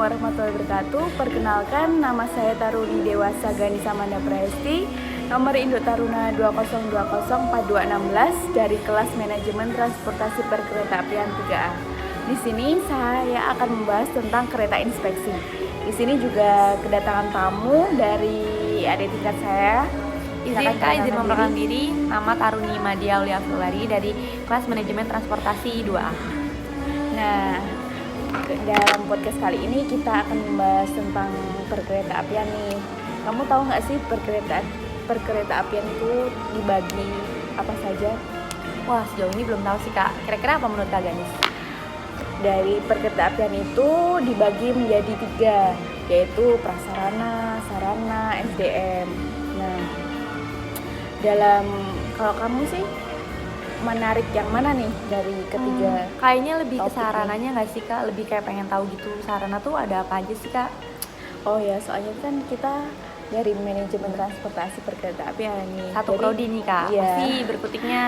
warahmatullahi wabarakatuh. Perkenalkan, nama saya Taruni Dewasa Ganisa Manda Presti, nomor induk Taruna 20204216 dari kelas Manajemen Transportasi Perkeretaapian 3A. Di sini saya akan membahas tentang kereta inspeksi. Di sini juga kedatangan tamu dari adik tingkat saya. Izin memperkenalkan diri, nama Taruni Madia Aulia Fulari dari kelas Manajemen Transportasi 2A. Nah, dalam podcast kali ini kita akan membahas tentang perkeretaapian nih. Kamu tahu nggak sih perkeretaapian itu dibagi apa saja? Wah, sejauh ini belum tahu sih Kak. Kira-kira apa menurut Kak Ganis? Dari perkeretaapian itu dibagi menjadi 3, yaitu prasarana, sarana, SDM. Nah, kalau kamu sih menarik yang mana nih dari ketiga? Kayaknya lebih ke topik sarananya nggak sih Kak? Lebih kayak pengen tahu gitu, sarana tuh ada apa aja sih Kak? Oh ya, soalnya kan kita dari manajemen transportasi perkeretaapian nih. Satu prodi nih Kak, iya. pasti berkutiknya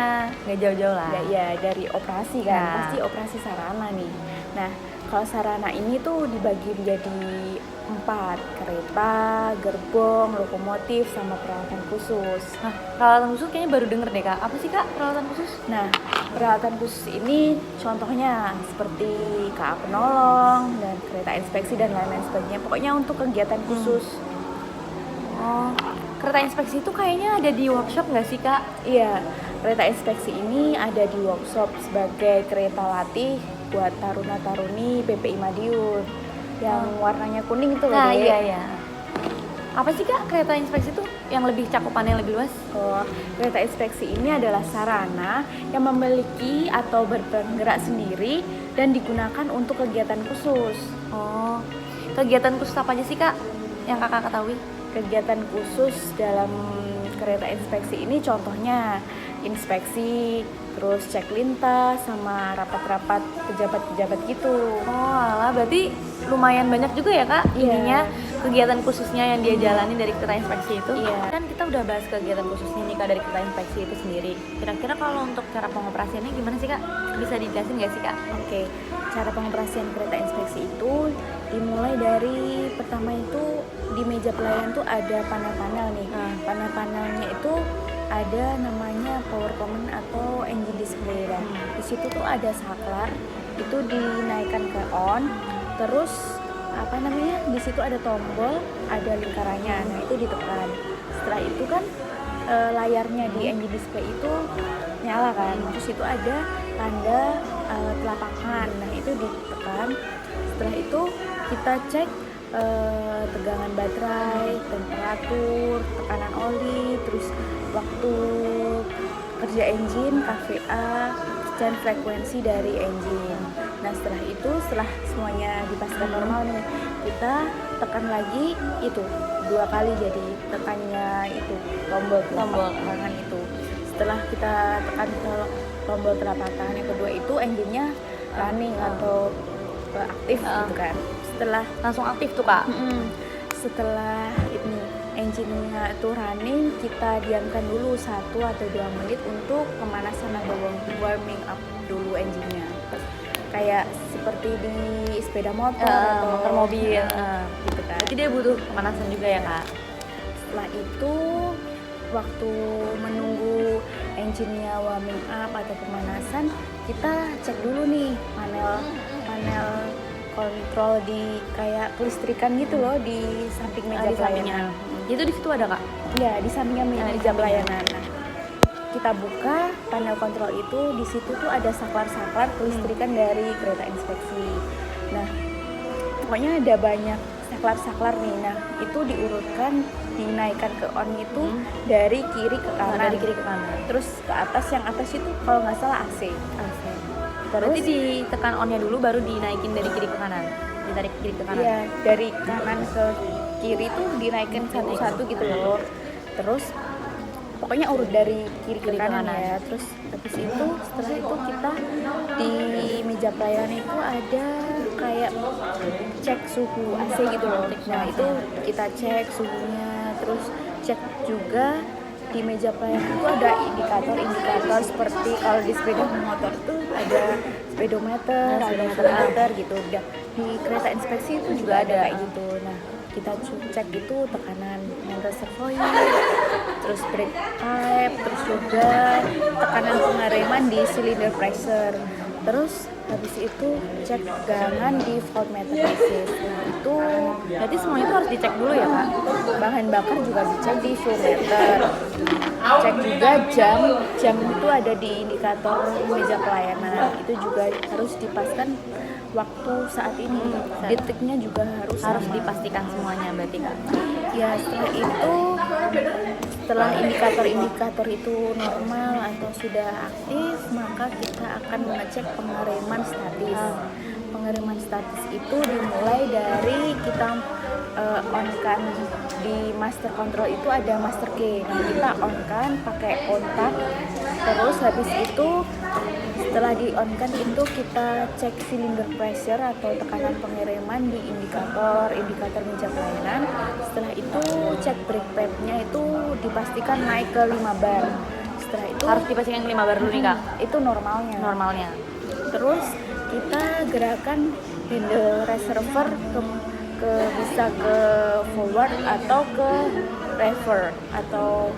nggak jauh-jauh lah. Ya, dari operasi kan, Nah. pasti operasi sarana nih. Nah, kalau sarana ini tuh dibagi menjadi 4, kereta, gerbong, lokomotif, sama peralatan khusus. Nah, peralatan khusus kayaknya baru denger deh Kak. Apa sih Kak peralatan khusus? Nah, peralatan khusus ini contohnya seperti KA penolong dan kereta inspeksi dan lain-lain sebagainya. Pokoknya untuk kegiatan khusus. Oh, kereta inspeksi itu kayaknya ada di workshop nggak sih Kak? Iya, kereta inspeksi ini ada di workshop sebagai kereta latih buat taruna-taruni PPI Madiun yang warnanya kuning itu loh. Nah, Dek. iya. Apa sih Kak kereta inspeksi itu yang lebih cakupannya lebih luas? Oh, kereta inspeksi ini adalah sarana yang memiliki atau bergerak sendiri dan digunakan untuk kegiatan khusus. Oh, kegiatan khusus apa aja sih Kak yang Kakak ketahui? Kegiatan khusus dalam kereta inspeksi ini contohnya inspeksi, terus cek lintas, sama rapat-rapat pejabat-pejabat gitu. Oh alah, berarti lumayan banyak juga ya Kak ininya kegiatan khususnya yang dia jalani dari kereta inspeksi itu. Iya. Kan kita udah bahas kegiatan khususnya nih Kak dari kereta inspeksi itu sendiri. Kira-kira kalau untuk cara pengoperasiannya gimana sih Kak? Bisa dijelasin nggak sih Kak? Oke, cara pengoperasian kereta inspeksi itu dimulai dari pertama itu di meja pelayanan tuh ada panel-panel nih. Panel-panelnya itu ada namanya power command atau engine display. Di situ tuh ada saklar, itu dinaikkan ke on, terus di situ ada tombol, ada lingkarannya. Nah, itu ditekan. Setelah itu kan layarnya di engine display itu nyala kan. Terus itu ada tanda telapak tangan. Nah, itu ditekan. Setelah itu kita cek tegangan baterai, temperatur, tekanan oli, terus waktu kerja engine, KVA, dan frekuensi dari engine. Nah, setelah semuanya dipastikan normal nih, kita tekan lagi itu 2 kali, jadi tekannya itu tombol tangan itu. Setelah kita tekan tombol telapak tangan yang kedua itu engine-nya running atau aktif gitu kan. Setelah Langsung aktif tuh Kak. Setelah ini engine-nya itu running, kita diamkan dulu 1 atau 2 menit untuk pemanasan atau warming up dulu engine-nya. Kayak seperti di sepeda motor atau motor mobil. Gitu kan. Jadi dia butuh pemanasan juga ya Kak. Setelah itu waktu menunggu engine-nya warming up atau pemanasan, kita cek dulu nih panel kontrol di kayak kelistrikan gitu loh di samping meja pelayanan. Itu di situ ada Kak? Ya, di sampingnya meja pelayanan. Nah, kita buka panel kontrol itu, di situ tuh ada saklar-saklar kelistrikan dari kereta inspeksi. Nah, pokoknya ada banyak saklar-saklar nih. Nah, itu diurutkan, dinaikkan ke on itu dari kiri ke kanan. Terus ke atas, yang atas itu kalau nggak salah AC. Terus berarti ditekan on-nya dulu baru dinaikin dari kiri ke kanan. Ditarik kiri ke kanan. Iya, dari kanan ke kiri tuh dinaikin satu-satu gitu loh. Terus pokoknya urut dari kiri ke kanan ya. Terus habis itu setelah itu kita di meja pelayanan itu ada kayak cek suhu AC gitu loh. Nah, itu kita cek suhunya, terus cek juga di meja pelayanan itu ada indikator-indikator seperti kalau di sepeda motor itu ada speedometer, ada speedometer gitu. Dan di kereta inspeksi itu juga ada kayak gitu. Nah, kita cek itu tekanan reservoir, terus brake pipe, terus juga tekanan pengereman di cylinder pressure. Terus habis itu cek tegangan di voltmeter basis. Nah, itu Berarti semuanya itu harus dicek dulu ya Kak? bahan bakar juga dicek di voltmeter. Cek juga jam itu ada di indikator meja pelayanan. Itu juga harus dipastikan waktu saat ini. Detiknya juga harus sama. dipastikan semuanya berarti Kak. Ya, setelah indikator-indikator itu normal atau sudah aktif, maka kita akan mengecek pengereman statis. Pengereman statis itu dimulai dari kita on-kan di master control itu ada master key. Nah, kita on-kan pakai kontak. Terus habis itu setelah di on-kan itu kita cek cylinder pressure atau tekanan pengereman di indikator meja pelayanan. Setelah itu cek brake pipe-nya itu dipastikan naik ke 5 bar. Setelah itu Harus dipastikan 5 bar dulu nih Kak. itu normalnya. Terus kita gerakan handle reservoir bisa ke forward atau ke reverse atau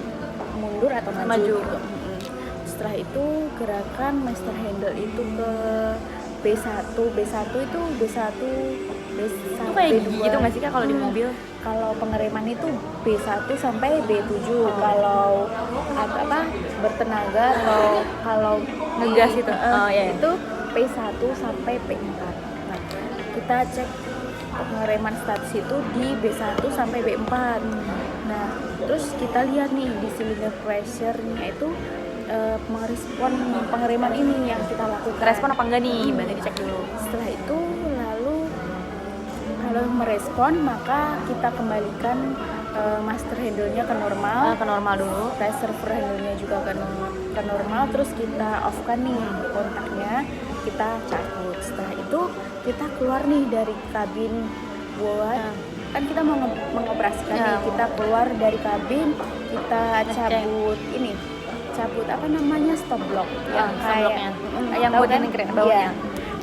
mundur atau maju. Gitu. Setelah itu gerakan master handle itu ke B1 itu Itu kayak B2. gitu nggak sih Kak kalau di mobil? Kalau pengereman itu B1 sampai B7. Kalau bertenaga atau kalau Ngegas gitu. Iya. itu P1 sampai P4. Nah, kita cek pengereman statis itu di B1 sampai B4. Nah, terus kita lihat nih di cylinder pressure-nya itu merespon pengereman ini yang kita lakukan. Respon apa enggak nih? Berarti dicek dulu. Setelah itu lalu kalau merespon maka kita kembalikan master handle-nya ke normal. Ke normal dulu. Reservoir handle-nya juga ke normal. Terus kita off-kan nih kontaknya, kita cabut. Setelah itu kita keluar nih dari kabin buat kan kita mau mengoperasikan nih, kita keluar dari kabin, kita cabut apa namanya stop block yang kayak yang buat ini keren bawahnya.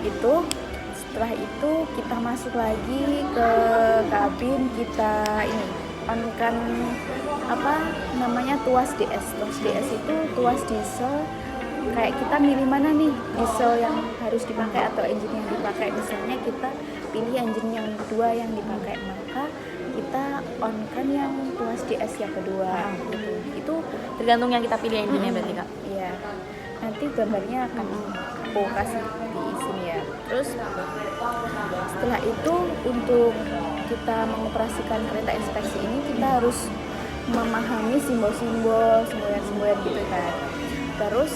Itu setelah itu kita masuk lagi ke kabin, kita on-kan apa namanya tuas DS. Tuas DS itu tuas diesel, kayak kita milih mana nih diesel yang harus dipakai atau engine yang dipakai. Misalnya kita pilih engine yang kedua yang dipakai, maka kita on-kan yang tuas DS yang kedua gitu. Itu tergantung yang kita pilih engine-nya berarti Kak. Iya. Nanti gambarnya akan aku kasih di sini ya. Terus setelah itu untuk kita mengoperasikan kereta inspeksi ini kita harus memahami simbol-simbol, semboyan-semboyan gitu kan. Terus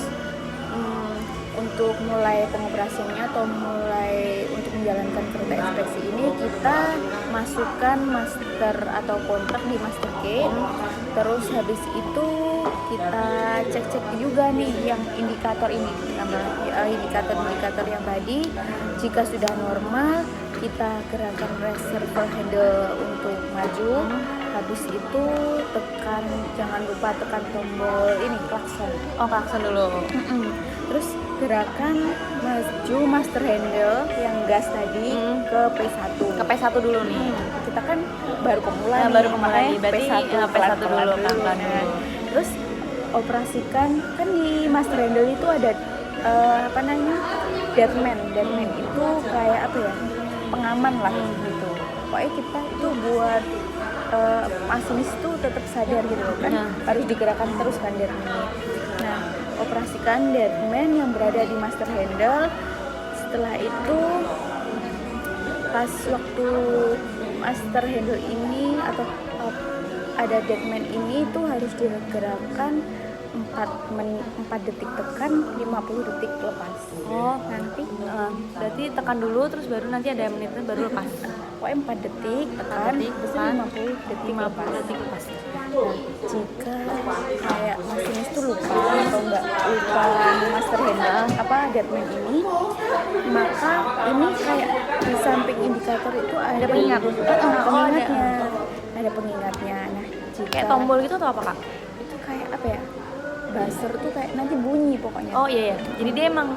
untuk mulai pengoperasiannya atau mulai untuk menjalankan kereta inspeksi ini kita masukkan master atau kontak di master key. Terus habis itu kita cek-cek juga nih yang indikator yang tadi. Jika sudah normal kita gerakan reservoir handle untuk maju. Habis itu jangan lupa tekan tombol ini klakson. Klakson dulu. Terus gerakan maju master handle yang gas tadi ke P1. Ke P1 dulu nih. Kita kan baru pemula nih. Berarti P1 dulu pelan-pelan dulu. Terus operasikan kan di master handle itu ada deadman itu kayak apa ya, pengaman lah gitu. Pokoknya kita itu buat masinis itu tetap sadar gitu kan, harus digerakkan terus kan deadman. Nah, operasikan deadman yang berada di master handle. Setelah itu pas waktu master handle ini atau ada deadman ini tuh harus digerakkan 4 detik tekan, 50 detik lepas. Nanti berarti tekan dulu terus baru nanti ada menitnya baru lepas. pokoknya 4 detik tekan, terus 50 detik lepas. Nah, jika kayak masinis tuh lupa atau enggak lupa master handle deadman ini, maka ini kayak di samping indikator itu ada pengingat. pengingatnya. Ada pengingatnya. Nah, jika Kayak tombol gitu atau apa Kak? itu kayak apa ya, buzzer tuh kayak nanti bunyi pokoknya. Oh iya ya, jadi dia emang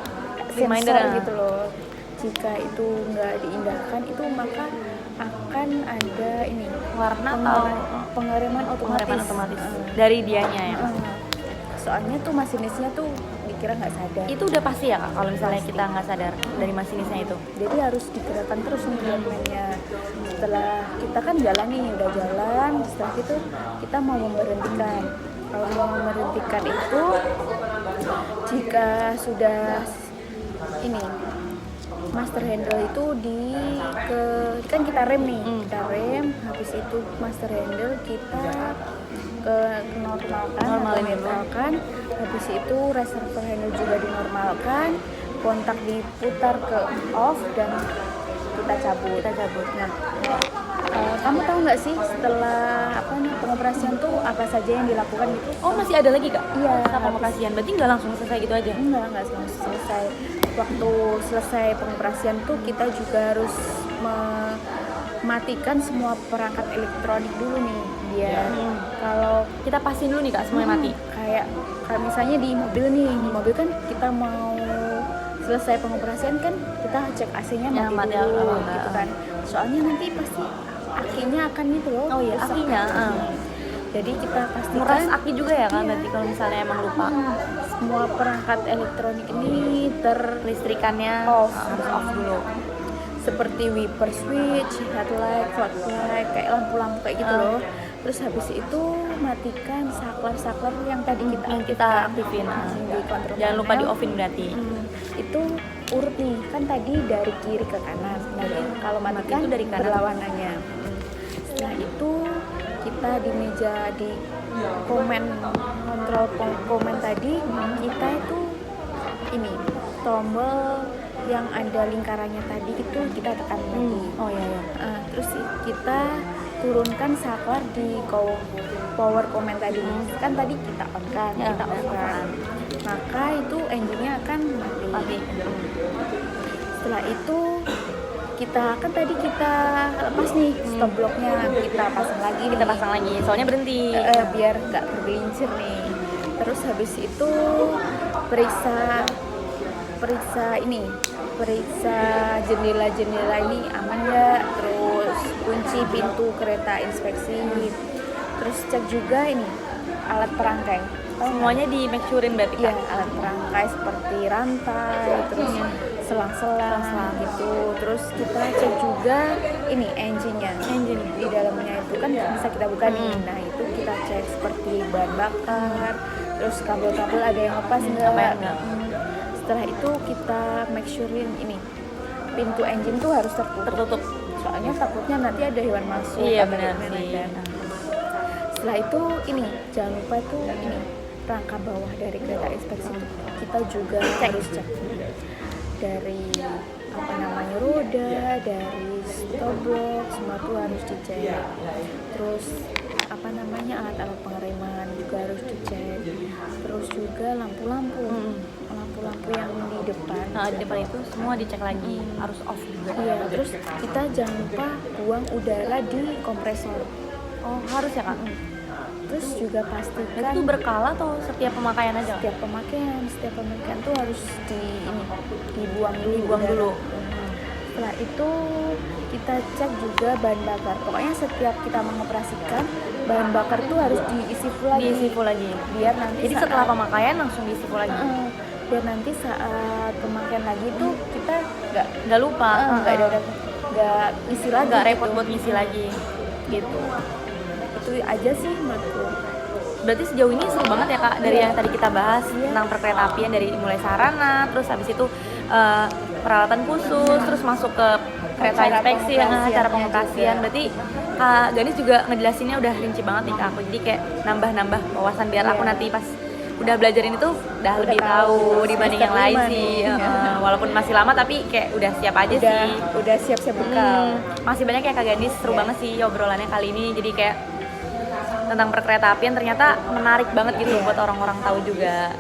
reminder Sensor gitu loh. Jika itu nggak diindahkan itu maka akan ada ini warna atau pengiriman otomatis. pengiriman otomatis dari dianya ya. Soalnya tuh masinisnya tuh dikira nggak sadar. Itu udah pasti ya Kak, kalau misalnya Pasti. kita nggak sadar dari masinisnya itu. Jadi harus digerakkan terus nih garmennya. Setelah kita kan jalan nih, udah jalan, setelah itu kita mau memberhentikan. Kalau mau memberhentikan itu jika sudah ini master handle itu kan kita rem nih, kita rem, habis itu master handle kita ke normalkan, habis itu reservoir handle juga dinormalkan, kontak diputar ke off dan kita cabut. Nah, kamu tahu nggak sih setelah pengoperasian tuh apa saja yang dilakukan gitu? Oh masih ada lagi Kak? Iya. Setelah pengoperasian, berarti nggak langsung selesai gitu aja? Enggak langsung selesai. Waktu selesai pengoperasian tuh kita juga harus mematikan semua perangkat elektronik dulu nih, biar kalau Kita pastiin dulu nih Kak semuanya mati. kayak misalnya di mobil kan kita mau selesai pengoperasian kan kita cek AC-nya Ya, mati mati dulu apa gitu enggak. kan. Soalnya nanti pasti akinya akan gitu loh. Oh iya, rusak. akinya, Jadi kita pastikan Nguras aki juga ya Kak, Iya. berarti kalau misalnya emang lupa. semua perangkat elektronik ini Listrikannya Off. harus off dulu. seperti wiper switch, headlight, fog light, kayak lampu-lampu kayak gitu loh. Terus habis itu matikan saklar yang tadi Yang kita aktifin. di kontrol Jangan lupa panel. di offin berarti. Itu urut nih, kan tadi dari kiri ke kanan. Nanti kalau matikan itu dari kanan. berlawanannya. Setelah itu kita di meja di kontrol komen tadi kita itu ini tombol yang ada lingkarannya tadi itu kita tekan lagi. Oh iya. Terus kita turunkan saklar di power comment tadi. Kan tadi kita on kan, Ya, kita off kan. Maka itu engine-nya akan mati. Setelah itu kita kan tadi kita lepas nih stop blocknya, kita pasang lagi. Kita pasang lagi, soalnya berhenti. Biar nggak bergelincir nih. Terus habis itu periksa jendela ini aman nggak, terus kunci pintu kereta inspeksi, terus cek juga ini alat perangkai. Semuanya di make surein berarti Iya, Kak. alat perangkai seperti rantai, terus selang-selang gitu. Terus kita cek juga ini engine-nya. Engine di dalamnya itu kan bisa kita buka nih. Nah, itu kita cek seperti bahan bakar, terus kabel-kabel ada yang lepas enggak. Apa yang enggak. Setelah itu kita make surein ini pintu engine tuh harus tertutup. Soalnya takutnya nanti ada hewan masuk. Iya atau benar gimana sih. kan. Setelah itu ini jangan lupa tuh ini rangka bawah dari kereta inspeksi itu kita juga harus cek dari roda, dari stop block, semua tuh harus dicek. Terus alat-alat pengereman juga harus dicek. Terus juga lampu-lampu yang di depan. Nah, di depan itu semua dicek lagi, harus off juga. Iya, terus kita jangan lupa buang udara di kompresor. Oh, harus ya Kak? Terus juga pastikan Itu berkala atau setiap pemakaian aja? setiap pemakaian tuh harus dibuang dulu. Dibuang dulu. Setelah itu kita cek juga bahan bakar. Pokoknya setiap kita mengoperasikan bahan bakar tuh harus diisi full lagi. Diisi full lagi. Biar nanti Jadi setelah pemakaian langsung diisi full lagi. biar nanti saat pemakaian lagi tuh kita Nggak lupa. nggak isi lagi. Nggak repot buat ngisi lagi. Gitu. Itu aja sih menurutku. Berarti sejauh ini seru banget ya Kak, dari yang tadi kita bahas tentang perkeretaapian, dari mulai sarana, terus habis itu peralatan khusus, terus masuk ke kereta Cara inspeksi, pengoperasiannya cara pengoperasian. juga. Berarti Kak Ganis juga ngejelasinnya udah rinci banget nih ke aku, jadi kayak nambah wawasan biar aku nanti pas udah belajarin itu udah lebih tahu dibanding yang lain sih. Walaupun masih lama tapi kayak udah siap aja sih. Udah siap-siap bekal. Masih banyak ya Kak Ganis, seru banget sih obrolannya kali ini. Jadi kayak tentang perkeretaapian ternyata menarik banget gitu buat orang-orang tahu juga.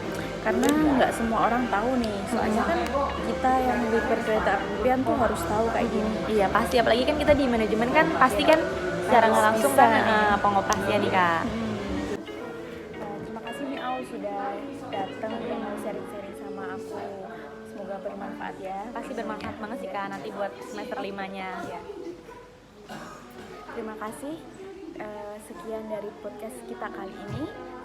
Karena nggak semua orang tahu nih, soalnya kan kita yang di perkeretaapian tuh harus tahu kayak gini. Iya pasti, apalagi kan kita di manajemen kan pasti kan secara nggak langsung bisa kan pengoperasian nih Kak. sudah datang dan mau sharing-sharing sama aku. Semoga bermanfaat ya. Pasti bermanfaat banget sih Kak nanti buat semester 5-nya. Ya. Terima kasih. Sekian dari podcast kita kali ini.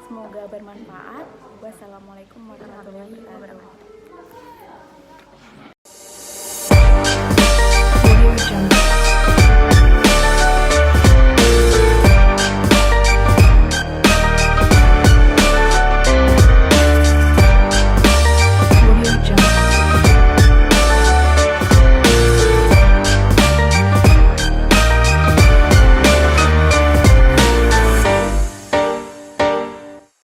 Semoga bermanfaat. Wassalamualaikum warahmatullahi wabarakatuh.